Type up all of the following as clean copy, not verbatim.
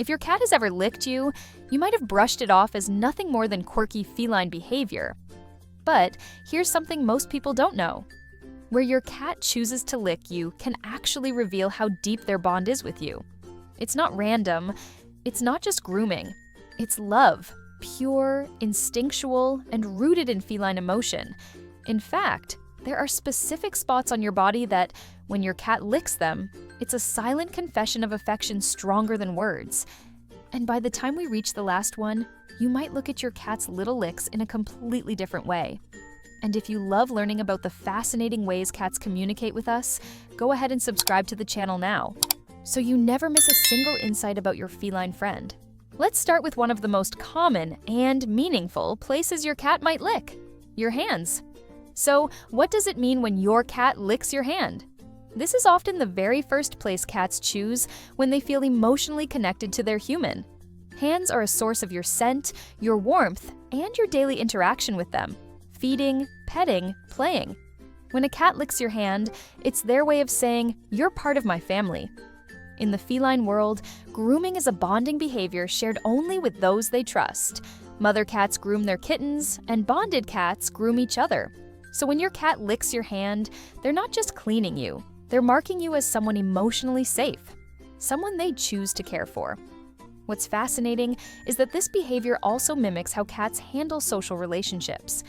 If your cat has ever licked you, you might have brushed it off as nothing more than quirky feline behavior. But here's something most people don't know. Where your cat chooses to lick you can actually reveal how deep their bond is with you. It's not random, it's not just grooming, it's love, pure, instinctual, and rooted in feline emotion. In fact, there are specific spots on your body that, when your cat licks them, it's a silent confession of affection stronger than words. And by the time we reach the last one, you might look at your cat's little licks in a completely different way. And if you love learning about the fascinating ways cats communicate with us, go ahead and subscribe to the channel now, so you never miss a single insight about your feline friend. Let's start with one of the most common and meaningful places your cat might lick: your hands. So, what does it mean when your cat licks your hand? This is often the very first place cats choose when they feel emotionally connected to their human. Hands are a source of your scent, your warmth, and your daily interaction with them: feeding, petting, playing. When a cat licks your hand, it's their way of saying, "You're part of my family." In the feline world, grooming is a bonding behavior shared only with those they trust. Mother cats groom their kittens, and bonded cats groom each other. So when your cat licks your hand, they're not just cleaning you, they're marking you as someone emotionally safe, someone they choose to care for. What's fascinating is that this behavior also mimics how cats handle social relationships.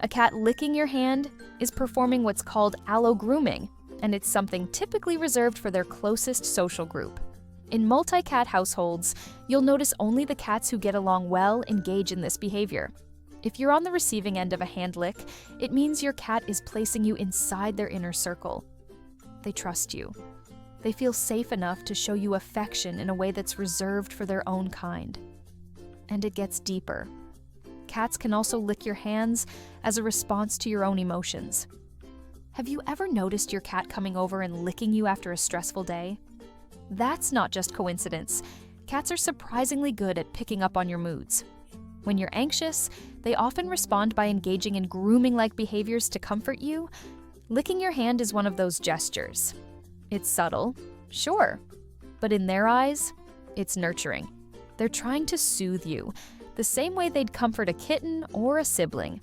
A cat licking your hand is performing what's called allo-grooming, and it's something typically reserved for their closest social group. In multi-cat households, you'll notice only the cats who get along well engage in this behavior. If you're on the receiving end of a hand lick, it means your cat is placing you inside their inner circle. They trust you. They feel safe enough to show you affection in a way that's reserved for their own kind. And it gets deeper. Cats can also lick your hands as a response to your own emotions. Have you ever noticed your cat coming over and licking you after a stressful day? That's not just coincidence. Cats are surprisingly good at picking up on your moods. When you're anxious, they often respond by engaging in grooming-like behaviors to comfort you. Licking your hand is one of those gestures. It's subtle, sure, but in their eyes, it's nurturing. They're trying to soothe you, the same way they'd comfort a kitten or a sibling.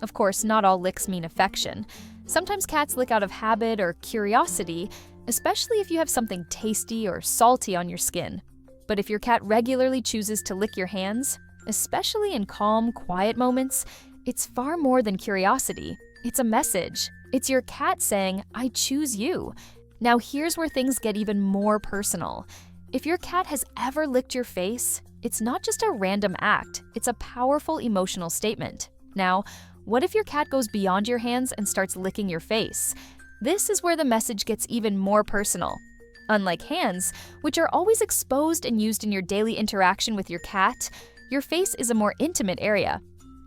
Of course, not all licks mean affection. Sometimes cats lick out of habit or curiosity, especially if you have something tasty or salty on your skin. But if your cat regularly chooses to lick your hands, especially in calm, quiet moments, it's far more than curiosity. It's a message. It's your cat saying, "I choose you." Now here's where things get even more personal. If your cat has ever licked your face, it's not just a random act, it's a powerful emotional statement. Now, what if your cat goes beyond your hands and starts licking your face? This is where the message gets even more personal. Unlike hands, which are always exposed and used in your daily interaction with your cat, your face is a more intimate area.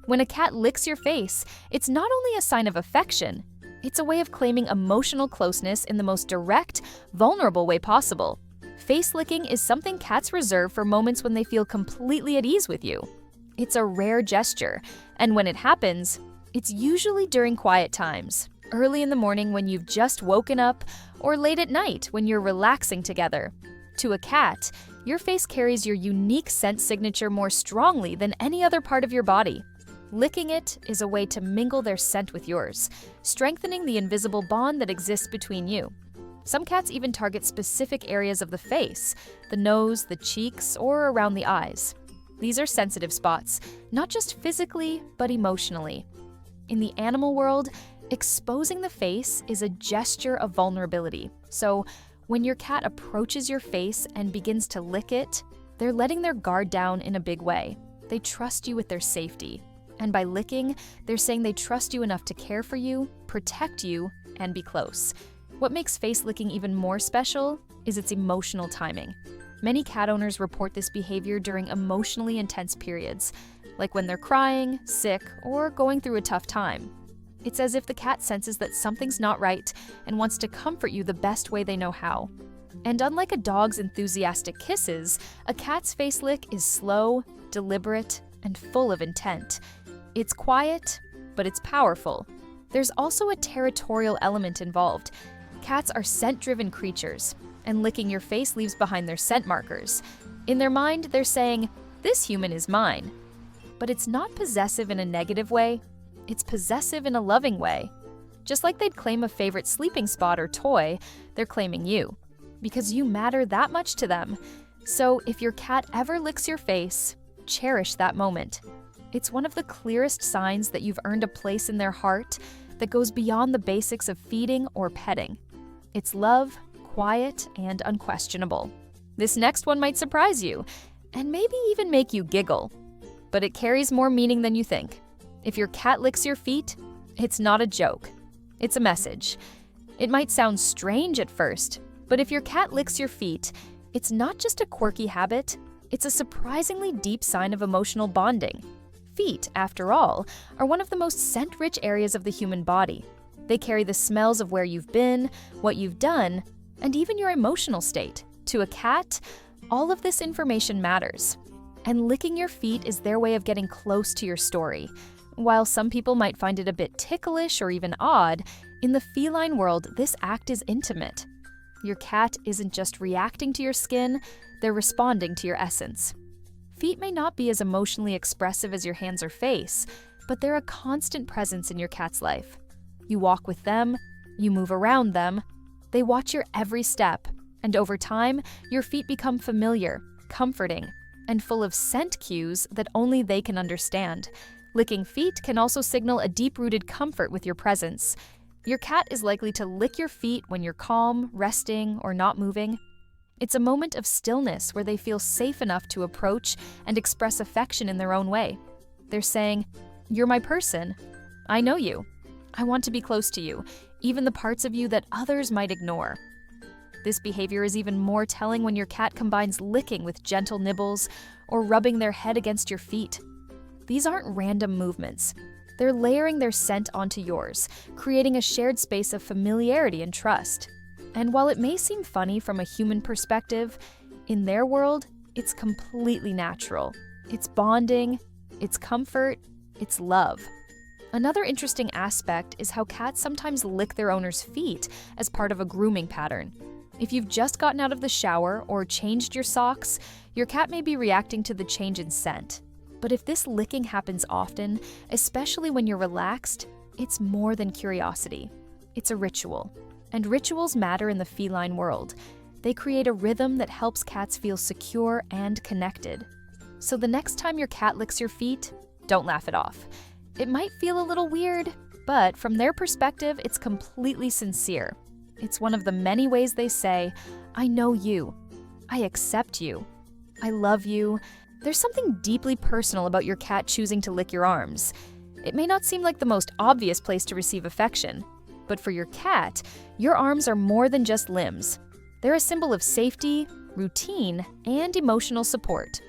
When a cat licks your face, it's not only a sign of affection, it's a way of claiming emotional closeness in the most direct, vulnerable way possible. Face licking is something cats reserve for moments when they feel completely at ease with you. It's a rare gesture, and when it happens, it's usually during quiet times, early in the morning when you've just woken up, or late at night when you're relaxing together. To a cat, your face carries your unique scent signature more strongly than any other part of your body. Licking it is a way to mingle their scent with yours, strengthening the invisible bond that exists between you. Some cats even target specific areas of the face, the nose, the cheeks, or around the eyes. These are sensitive spots, not just physically, but emotionally. In the animal world, exposing the face is a gesture of vulnerability. So, when your cat approaches your face and begins to lick it, they're letting their guard down in a big way. They trust you with their safety. And by licking, they're saying they trust you enough to care for you, protect you, and be close. What makes face licking even more special is its emotional timing. Many cat owners report this behavior during emotionally intense periods, like when they're crying, sick, or going through a tough time. It's as if the cat senses that something's not right and wants to comfort you the best way they know how. And unlike a dog's enthusiastic kisses, a cat's face lick is slow, deliberate, and full of intent. It's quiet, but it's powerful. There's also a territorial element involved. Cats are scent-driven creatures, and licking your face leaves behind their scent markers. In their mind, they're saying, "This human is mine." But it's not possessive in a negative way, it's possessive in a loving way. Just like they'd claim a favorite sleeping spot or toy, they're claiming you, because you matter that much to them. So if your cat ever licks your face, cherish that moment. It's one of the clearest signs that you've earned a place in their heart that goes beyond the basics of feeding or petting. It's love, quiet, and unquestionable. This next one might surprise you, and maybe even make you giggle. But it carries more meaning than you think. If your cat licks your feet, it's not a joke. It's a message. It might sound strange at first, but if your cat licks your feet, it's not just a quirky habit, it's a surprisingly deep sign of emotional bonding. Feet, after all, are one of the most scent-rich areas of the human body. They carry the smells of where you've been, what you've done, and even your emotional state. To a cat, all of this information matters. And licking your feet is their way of getting close to your story. While some people might find it a bit ticklish or even odd, in the feline world, this act is intimate. Your cat isn't just reacting to your skin, they're responding to your essence. Feet may not be as emotionally expressive as your hands or face, but they're a constant presence in your cat's life. You walk with them, you move around them, they watch your every step, and over time, your feet become familiar, comforting, and full of scent cues that only they can understand. Licking feet can also signal a deep-rooted comfort with your presence. Your cat is likely to lick your feet when you're calm, resting, or not moving. It's a moment of stillness where they feel safe enough to approach and express affection in their own way. They're saying, "You're my person. I know you. I want to be close to you, even the parts of you that others might ignore." This behavior is even more telling when your cat combines licking with gentle nibbles or rubbing their head against your feet. These aren't random movements. They're layering their scent onto yours, creating a shared space of familiarity and trust. And while it may seem funny from a human perspective, in their world, it's completely natural. It's bonding, it's comfort, it's love. Another interesting aspect is how cats sometimes lick their owner's feet as part of a grooming pattern. If you've just gotten out of the shower or changed your socks, your cat may be reacting to the change in scent. But if this licking happens often, especially when you're relaxed, it's more than curiosity. It's a ritual. And rituals matter in the feline world. They create a rhythm that helps cats feel secure and connected. So the next time your cat licks your feet, don't laugh it off. It might feel a little weird, but from their perspective, it's completely sincere. It's one of the many ways they say, "I know you. I accept you. I love you." There's something deeply personal about your cat choosing to lick your arms. It may not seem like the most obvious place to receive affection, but for your cat, your arms are more than just limbs. They're a symbol of safety, routine, and emotional support.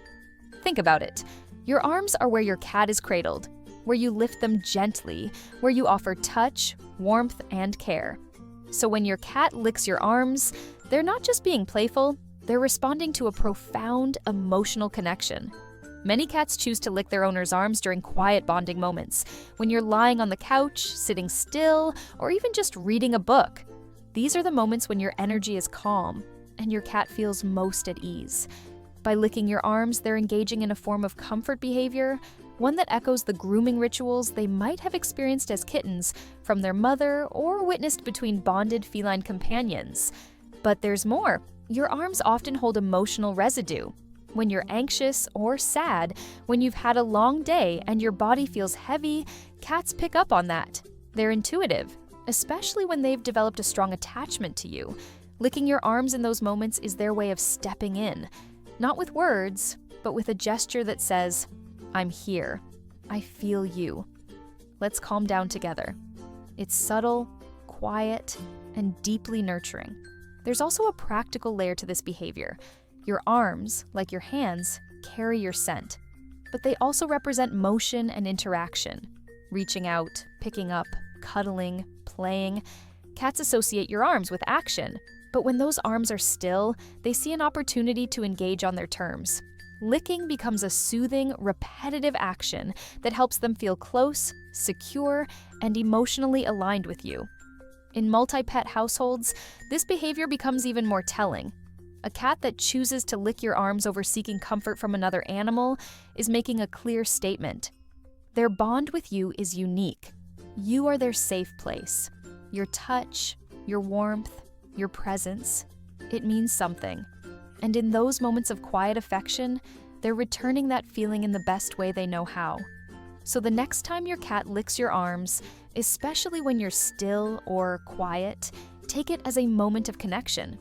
Think about it. Your arms are where your cat is cradled, where you lift them gently, where you offer touch, warmth, and care. So when your cat licks your arms, they're not just being playful, they're responding to a profound emotional connection. Many cats choose to lick their owner's arms during quiet bonding moments, when you're lying on the couch, sitting still, or even just reading a book. These are the moments when your energy is calm and your cat feels most at ease. By licking your arms, they're engaging in a form of comfort behavior, one that echoes the grooming rituals they might have experienced as kittens from their mother or witnessed between bonded feline companions. But there's more. Your arms often hold emotional residue. When you're anxious or sad, when you've had a long day and your body feels heavy, cats pick up on that. They're intuitive, especially when they've developed a strong attachment to you. Licking your arms in those moments is their way of stepping in, not with words, but with a gesture that says, "I'm here. I feel you. Let's calm down together." It's subtle, quiet, and deeply nurturing. There's also a practical layer to this behavior. Your arms, like your hands, carry your scent, but they also represent motion and interaction. Reaching out, picking up, cuddling, playing. Cats associate your arms with action, but when those arms are still, they see an opportunity to engage on their terms. Licking becomes a soothing, repetitive action that helps them feel close, secure, and emotionally aligned with you. In multi-pet households, this behavior becomes even more telling. A cat that chooses to lick your arms over seeking comfort from another animal is making a clear statement. Their bond with you is unique. You are their safe place. Your touch, your warmth, your presence, it means something. And in those moments of quiet affection, they're returning that feeling in the best way they know how. So the next time your cat licks your arms, especially when you're still or quiet, take it as a moment of connection.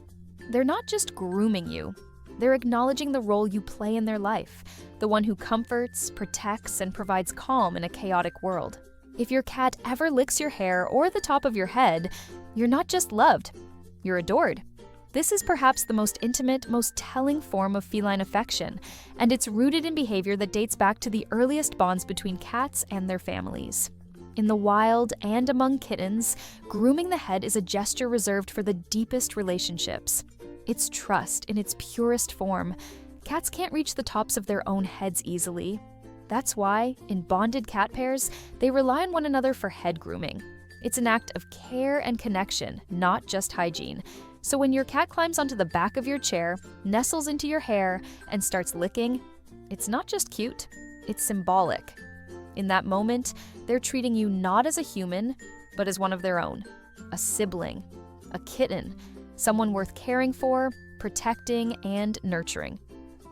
They're not just grooming you, they're acknowledging the role you play in their life, the one who comforts, protects, and provides calm in a chaotic world. If your cat ever licks your hair or the top of your head, you're not just loved, you're adored. This is perhaps the most intimate, most telling form of feline affection, and it's rooted in behavior that dates back to the earliest bonds between cats and their families. In the wild and among kittens, grooming the head is a gesture reserved for the deepest relationships. It's trust in its purest form. Cats can't reach the tops of their own heads easily. That's why, in bonded cat pairs, they rely on one another for head grooming. It's an act of care and connection, not just hygiene. So when your cat climbs onto the back of your chair, nestles into your hair, and starts licking, it's not just cute, it's symbolic. In that moment, they're treating you not as a human, but as one of their own. A sibling, a kitten, someone worth caring for, protecting, and nurturing.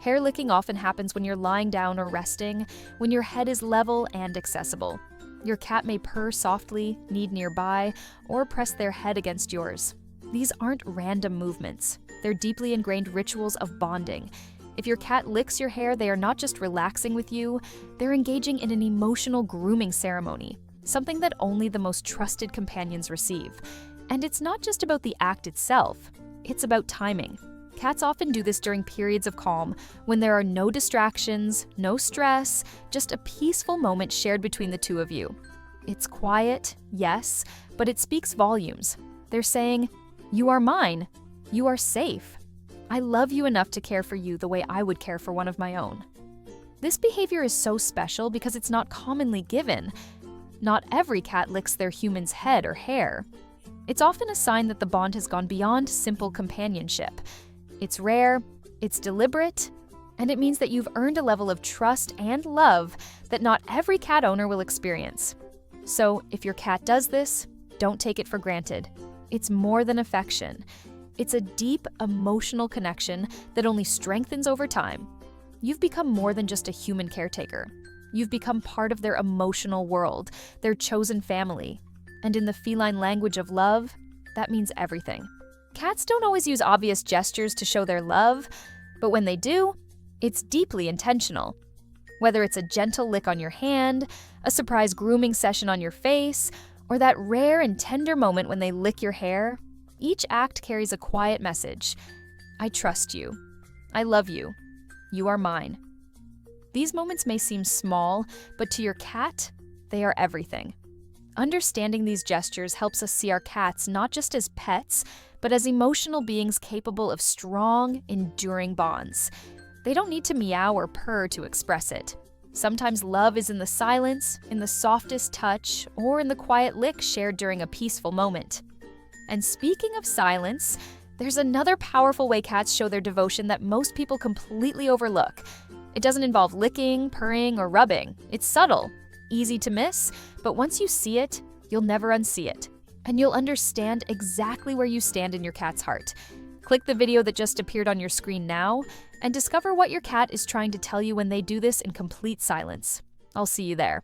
Hair licking often happens when you're lying down or resting, when your head is level and accessible. Your cat may purr softly, knead nearby, or press their head against yours. These aren't random movements. They're deeply ingrained rituals of bonding. If your cat licks your hair, they are not just relaxing with you, they're engaging in an emotional grooming ceremony, something that only the most trusted companions receive. And it's not just about the act itself, it's about timing. Cats often do this during periods of calm, when there are no distractions, no stress, just a peaceful moment shared between the two of you. It's quiet, yes, but it speaks volumes. They're saying, "You are mine. You are safe. I love you enough to care for you the way I would care for one of my own." This behavior is so special because it's not commonly given. Not every cat licks their human's head or hair. It's often a sign that the bond has gone beyond simple companionship. It's rare, it's deliberate, and it means that you've earned a level of trust and love that not every cat owner will experience. So if your cat does this, don't take it for granted. It's more than affection. It's a deep, emotional connection that only strengthens over time. You've become more than just a human caretaker. You've become part of their emotional world, their chosen family. And in the feline language of love, that means everything. Cats don't always use obvious gestures to show their love, but when they do, it's deeply intentional. Whether it's a gentle lick on your hand, a surprise grooming session on your face, or that rare and tender moment when they lick your hair, each act carries a quiet message. I trust you. I love you. You are mine. These moments may seem small, but to your cat, they are everything. Understanding these gestures helps us see our cats not just as pets, but as emotional beings capable of strong, enduring bonds. They don't need to meow or purr to express it. Sometimes love is in the silence, in the softest touch, or in the quiet lick shared during a peaceful moment. And speaking of silence, there's another powerful way cats show their devotion that most people completely overlook. It doesn't involve licking, purring, or rubbing. It's subtle, easy to miss, but once you see it, you'll never unsee it. And you'll understand exactly where you stand in your cat's heart. Click the video that just appeared on your screen now and discover what your cat is trying to tell you when they do this in complete silence. I'll see you there.